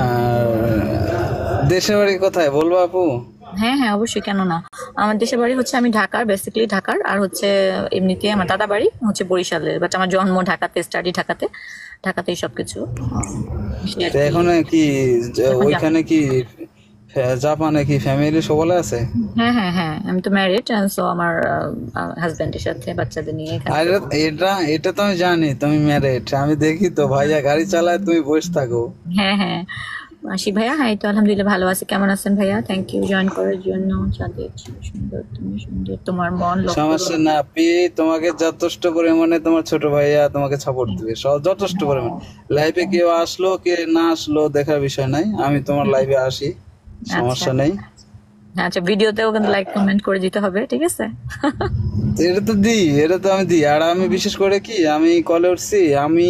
আর দেশের বাড়ি কোথায় বলবো আপু? হ্যাঁ হ্যাঁ, অবশ্যই, কেন না। আমার দেশের বাড়ি হচ্ছে, আমি ঢাকার, বেসিক্যালি ঢাকার। আর হচ্ছে এমনিতে আমার দাদা বাড়ি হচ্ছে বরিশালের, বাট আমার জন্ম ঢাকাতে, স্টাডি ঢাকাতে, ঢাকাতেই সবকিছু। সে আর তো কি। এখন কি এখন ওইখানে কি জাপানে কি ফ্যামিলি সবাই আছে? হ্যাঁ হ্যাঁ হ্যাঁ, আমি তো ম্যারিড, সো আমার হাজবেন্ডের সাথে বাচ্চাদের নিয়ে এখানে আর থাকি। এটা এটা তো আমি জানি তুমি ম্যারেড, আমি দেখি তো ভাইয়া গাড়ি চালায় তুমি বসে থাকো। হ্যাঁ হ্যাঁ, আশিক ভাইয়া, হ্যাঁ, এই তো আলহামদুলিল্লাহ ভালো আছি। কেমন আছেন ভাইয়া? থ্যাংক ইউ জয়েন করার জন্য। চাঁদের চেয়ে সুন্দর তুমি, সুন্দর তোমার মন লক্ষ্য। সমস্যা না আপি, তোমাকে যথেষ্ট পরিমাণে তোমার ছোট ভাইয়া তোমাকে সাপোর্ট দিবে, যথেষ্ট পরিমাণে। লাইভে কেউ আসলো কে না আসলো দেখার বিষয় নাই, আমি তোমার লাইভে আসি, আচ্ছা সমস্যা নেই। আচ্ছা, ভিডিওতেও কিন্তু লাইক কমেন্ট করে দিতে হবে, ঠিক আছে? তো এটা তো দিই, এটা তো আমি দিই। আর আমি বিশেষ করে কি আমি কলে উঠছি, আমি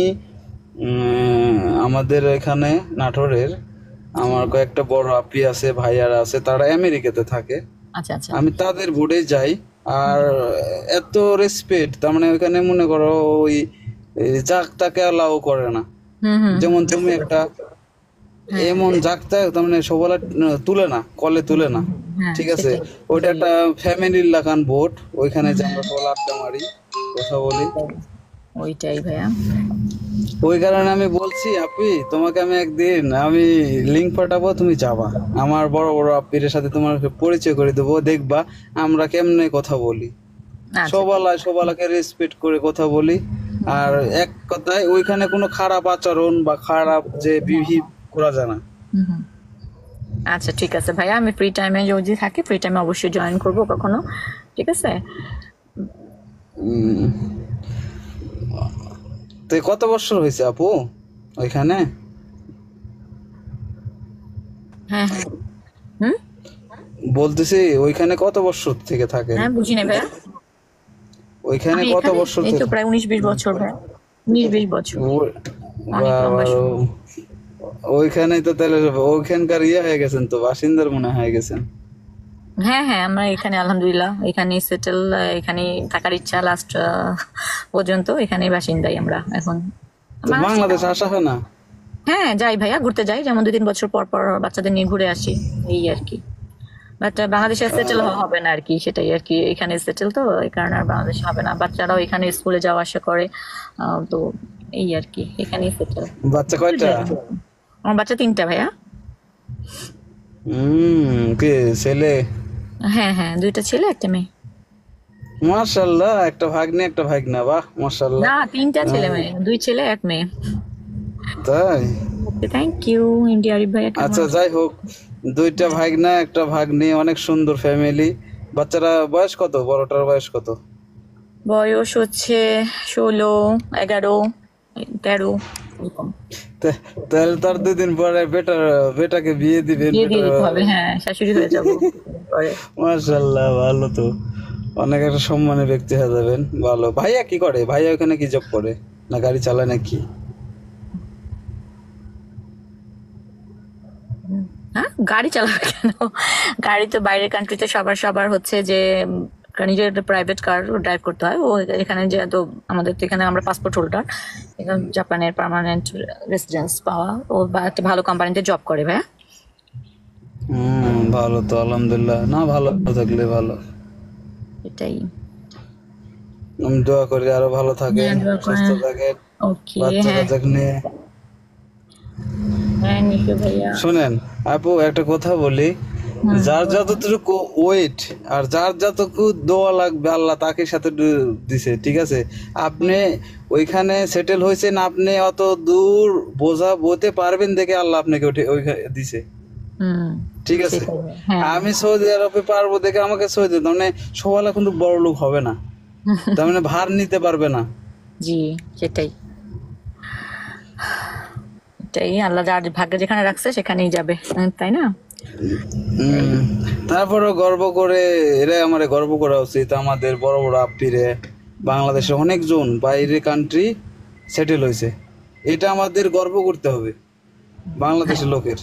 আমাদের এখানে নাটোরের জি। আমার কয়েকটা বড় আপি আছে, ভাইয়ারা আছে, তারা আমেরিকাতে থাকে। আচ্ছা আচ্ছা। আমি তাদের বোর্ডে যাই। আর এত রেসপেক্ট, তার মানে ওইখানে মনে করো ওই যাক তাকে অ্যালাউ করে না। হুম হুম। যেমন তুমি একটা হ্যাঁ এমন যাক তাক, তার মানে সবাই তুলে না, কলে তুলে না, হ্যাঁ, ঠিক আছে। সেটাই ওইটা একটা ফ্যামিলির লাগান বোর্ড, ওইখানে যে আমরা সবাই আড্ডা মারি, কথা বলি। ওইটাই ভাইয়া। ওই কারণে আমি বলছি আপি, তোমাকে আমি একদিন আমি লিঙ্ক পাঠাবো, তুমি যাবা, আমার বড় বড় আপির সাথে তোমার পরিচয় করে দেবো, দেখবা আমরা কেমনে কথা বলি। আচ্ছা ঠিক। সবাই সবাইকে রেসপেক্ট করে কথা বলি। আর এক কথায় ওইখানে কোনো খারাপ আচরণ বা খারাপ যে বিহেভ করা যায় না। হুম হুম। আচ্ছা ঠিক আছে ভাইয়া, আমি ফ্রি টাইমে যদি থাকি, ফ্রি টাইমে অবশ্যই জয়েন করবো কখনো, ঠিক আছে? উম, তো কত বছর হয়েছে আপু ওইখানে? হ্যাঁ হ্যাঁ। হুম। বলতেছি ওইখানে কত বছর থেকে থাকেন? হ্যাঁ, বুঝি না ভাইয়া। ওইখানে আমি কত এখানে বছর এই তো থেকে? প্রায় 19-20 বছর ভাইয়া। 19-20 বছর। অনেক লম্বা বাবার, সময়। ওইখানে তো তাহলে ওইখানকার ইয়ে হয়ে গেছেন, তো বাসিন্দার মনে হয়ে গেছেন। হ্যাঁ হ্যাঁ, আমরা এখানে আলহামদুলিল্লাহ এখানে সেটেল, এখানে থাকার ইচ্ছা লাস্ট পর্যন্ত, এখানেই বাসিন্দাই আমরা এখন। তো আমার আসছি না। বাংলাদেশ আসা হয় না? হ্যাঁ যাই ভাইয়া, ঘুরতে যাই, যেমন 2-3 বছর পর পর বাচ্চাদের নিয়ে ঘুরে আসি, এই আর কি। বাট বাংলাদেশে সেটেল হবে না আর কি, সেটাই আর কি। এখানে সেটেল তো, এই কারণে আর বাংলাদেশে হবে না। বাচ্চারাও এখানে স্কুলে যাওয়া আসা করে, তো এই আর কি, এখানেই সেটেল। বাচ্চা কয়টা? আমার বাচ্চা 3টা ভাইয়া। কে ছেলে? হ্যাঁ হ্যাঁ, 2টা ছেলে, 1টা মেয়ে। মাশাআল্লাহ, একটা ভাগ্নে একটা ভাগনা, বাহ মাশাআল্লাহ। না, 3টা ছেলে আহ, মেয়ে, 2 ছেলে 1 মেয়ে। তাই? Thank you. ইন্ডিয়া আরিফ ভাইয়া কেমন আচ্ছা আছেন? যাই হোক, দুইটা ভাগনা একটা ভাগ্নি, অনেক সুন্দর ফ্যামিলি। বাচ্চারা বয়স কত, বড়টার বয়স কত? বয়স হচ্ছে 16, 11, 13 এরকম। তাহলে তার 2 দিন পরে বেটাকে বিয়ে দিবেন, বিয়ে দিয়ে বেটার। দিতে হবে, হ্যাঁ, শাশুড়ি হয়ে যাবো পরে। মাশাআল্লাহ, ভালো তো, অনেক একটা সম্মানের ব্যক্তি হয়ে যাবেন। ভালো। ভাইয়া কি করে? ভাইয়া ওখানে কি জব করে, না গাড়ি চালায় নাকি? হ্যাঁ, গাড়ি চালাবে কেন? গাড়ি তো বাইরের কান্ট্রিতে সবার সবার হচ্ছে যে নিজের একটা প্রাইভেট কার ড্রাইভ করতে হয়। ও এখানে যেহেতু আমাদের তো এখানে আমরা পাসপোর্ট হোল্ডার, এখানে জাপানের পার্মানেন্ট রেসিডেন্স পাওয়া, ও বা একটা ভালো কোম্পানিতে জব করে ভাইয়া। ভালো তো, আলহামদুলিল্লাহ। না, ভালো থাকলে ভালো। এটাই। আমি দোয়া করি আরো ভালো থাকেন, হ্যাঁ, দোয়া সুস্থ করেন। থাকেন, ওকে, বাচ্চা হ্যাঁ। কাচ্চা নিয়ে। হ্যাঁ নিশু ভাইয়া। শুনেন আপু, একটা কথা বলি, হুম। যার যতটুকু ওয়েট আর যার যতটুকু দোয়া লাগবে আল্লাহ তাকে সাথে দিছে, ঠিক আছে। আপনি ওইখানে সেটেল হয়েছেন, আপনি অত দূর বোঝা বইতে পারবেন দেখে আল্লাহ আপনাকে ওইখানে দিছে, হুম। ঠিক আছে। সেটাই। হ্যাঁ হ্যাঁ। আমি সৌদি আরবে পারবো দেখে আমাকে সৌদি, তার মানে সবাই কিন্তু বড় লোক হবে না, তার মানে ভার নিতে পারবে না। জি, সেটাই। এটাই, আল্লাহ যার ভাগ্যে যেখানে রাখছে সেখানেই যাবে, তাই না? এই। উম, তারপরেও গর্ব করে, এরা আমারে গর্ব করা উচিত, আমাদের বড় বড় আপ্পিরে। বাংলাদেশে অনেকজন বাইরে কান্ট্রি সেটেল হয়েছে, এটা আমাদের গর্ব করতে হবে হ্যাঁ। বাংলাদেশের লোকের।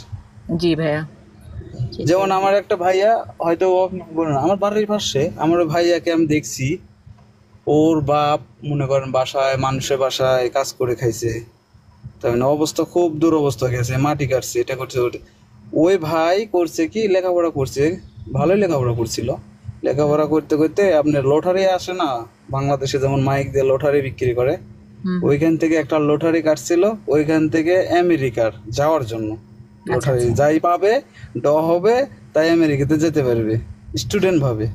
জি ভাইয়া, যেমন সেটাই। আমার একটা ভাইয়া, হয়তো বলুন না, আমার বাড়ির পাশে আমার ওই ভাইয়াকে আমি দেখছি, ওর বাপ মনে করেন বাসায়, মানুষের বাসায় কাজ করে খাইছে, তার মানে অবস্থা খুব দুরবস্থা গেছে, মাটি কাটছে, এটা করছে ওটা। ওই ভাই করছে কি, লেখাপড়া করছে, ভালোই লেখাপড়া করছিল। লেখাপড়া করতে করতে আপনার লটারি আসে না, বাংলাদেশে যেমন মাইক দিয়ে লটারি বিক্রি করে, হুম। ওইখান থেকে একটা লটারি কাটছিল, ওইখান থেকে আমেরিকার যাওয়ার জন্য। আচ্ছা লটারি আচ্ছা যাই পাবে, হবে, তাই আমেরিকাতে যেতে পারবে স্টুডেন্ট ভাবে।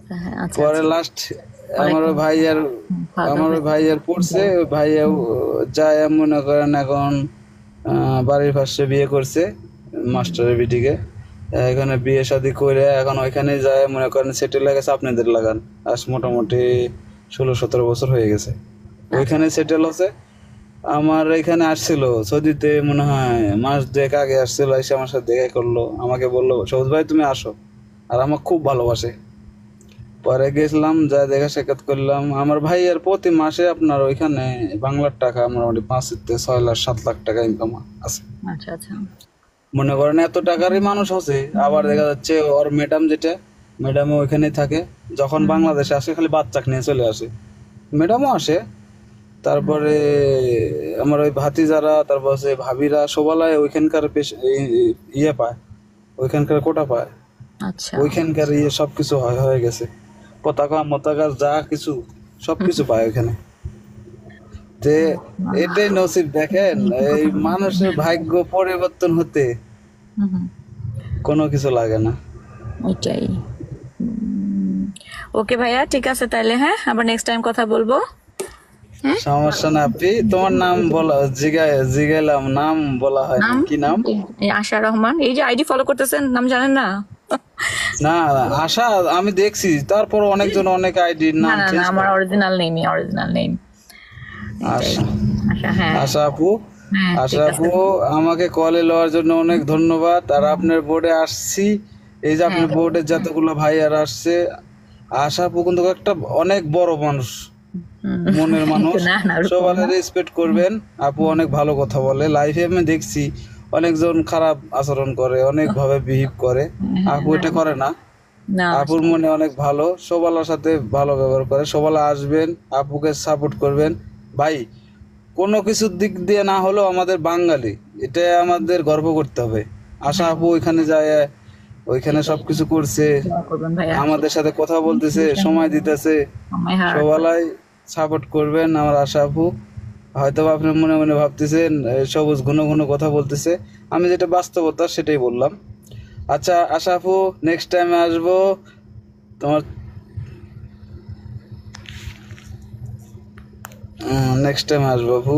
হ্যাঁ, আচ্ছা পরে আচ্ছা লাস্ট অনেক আমার ওই ভাই আর ভালো আমার ওই ভাই আর পড়ছে, ওই ভাই যায় মনে করেন এখন বাড়ির পাশে বিয়ে করছে মাস্টারের বিটিকে। এখানে বিয়ে শাদী করে এখন ওইখানে যায় মনে করেন সেটেল হয়ে গেছে আপনাদের লাগান। আজ মোটামুটি 16-17 বছর হয়ে গেছে ওইখানে সেটেল হচ্ছে। আমার এখানে আসছিল সৌদিতে মনে হয় মাস 2 আগে আসছিল, এসে আমার সাথে দেখা করলো, আমাকে বললো সবুজ ভাই তুমি আসো, আর আমাকে খুব ভালোবাসে। পরে গেছিলাম, যা দেখা সাক্ষাৎ করলাম। আমার ভাইয়ের প্রতি মাসে আপনার ওইখানে বাংলার টাকা মোটামুটি 5 থেকে 6 লাখ 7 লাখ টাকা ইনকাম আছে। আচ্ছা আচ্ছা মনে করেন এত টাকারই মানুষ আছে। আবার দেখা যাচ্ছে ওর ম্যাডাম যেটা, ম্যাডামও ওইখানেই থাকে। যখন বাংলাদেশে আসে খালি বাচ্চাকে নিয়ে চলে আসে, ম্যাডামও আসে। তারপরে আমার ওই ভাতিজারা, তারপর হচ্ছে ভাবিরা, সবাই ওইখানকার ইয়ে পায়, ওইখানকার কোটা পায়, আচ্ছা ওইখানকার ইয়ে সবকিছু হয়ে গেছে, পতাকা মতাকা যা কিছু সবকিছু পায় ওইখানে। তে এটাই নসিব, দেখেন এই মানুষের ভাগ্য পরিবর্তন হতে হুম হুম, কোনো কিছু লাগে না। ওইটাই। ওকে ভাইয়া, ঠিক আছে তাইলে, হ্যাঁ আবার নেক্সট টাইম কথা বলবো। সমস্যা না আপনি, তোমার নাম বলা জিগাইলাম, নাম বলা হয় না, নাম কি নাম? এই আশা রহমান, এই যে আইডি ফলো করতেছেন, নাম জানেন না? না আশা, আমি দেখছি, তারপর অনেকজন অনেক আইডির না নাম না না, চেঞ্জ আমার করে। অরিজিনাল নেমই, অরিজিনাল নেম এটাই। আশা, আশা, হ্যাঁ আশা আপু, হ্যাঁ আশা ঠিক আছে। আপু, আমাকে কলে লওয়ার জন্য অনেক ধন্যবাদ। আর আপনার বোর্ডে আসছি, এই যে হ্যাঁ আপনার বোর্ডের যতগুলো ভাইয়ারা আসছে, আশা আপু কিন্তু একটা অনেক বড় মানুষ, হুম, মনের মানুষ, না না ওরকম সবাই না। রেসপেক্ট করবেন। আপু অনেক ভালো কথা বলে, লাইফে আমি দেখছি অনেকজন খারাপ আচরণ করে, অনেক ভাবে বিহেভ করে, আপু এটা করে না। না আপুর মনে অনেক ভালো, সবার সাথে ভালো ব্যবহার করে। সবাই আসবেন, আপুকে সাপোর্ট করবেন। ভাই কোনো কিছুর দিক দিয়ে না হলেও আমাদের বাঙালি, এটা আমাদের গর্ব করতে হবে। আশা আপু ওইখানে যায়, ওইখানে সবকিছু করছে, দোয়া করবেন ভাইয়া। আমাদের সাথে কথা বলতেছে, সময় দিতেছে। My heart. সবাই সাপোর্ট করবেন আমার আশা আপু। হয়তো বা আপনি মনে মনে ভাবতেছেন সবুজ ঘন ঘন কথা বলতেছে, আমি যেটা বাস্তবতা সেটাই বললাম। আচ্ছা আশা আপু, নেক্সট টাইমে আসবো তোমার, নেক্সট টাইম আসবো আপু।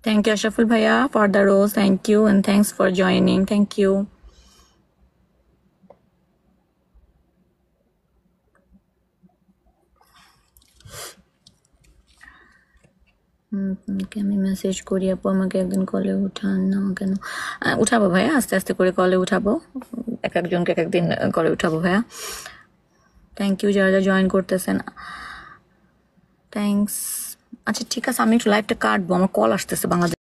Thank you, Ashraful Bhaiya, for the rose. Thank you, and thanks for joining. Thank you. আপনাকে আমি মেসেজ করি, আপু আমাকে একদিন কলে উঠান না কেন? উঠাবো ভাইয়া, আস্তে আস্তে করে কলে উঠাবো, এক একজনকে এক একদিন কলে উঠাবো ভাইয়া। থ্যাংক ইউ যারা যারা জয়েন করতেছেন, থ্যাংকস। আচ্ছা ঠিক আছে, আমি একটু লাইভটা কাটবো, আমার কল আসতেছে বাংলাদেশ।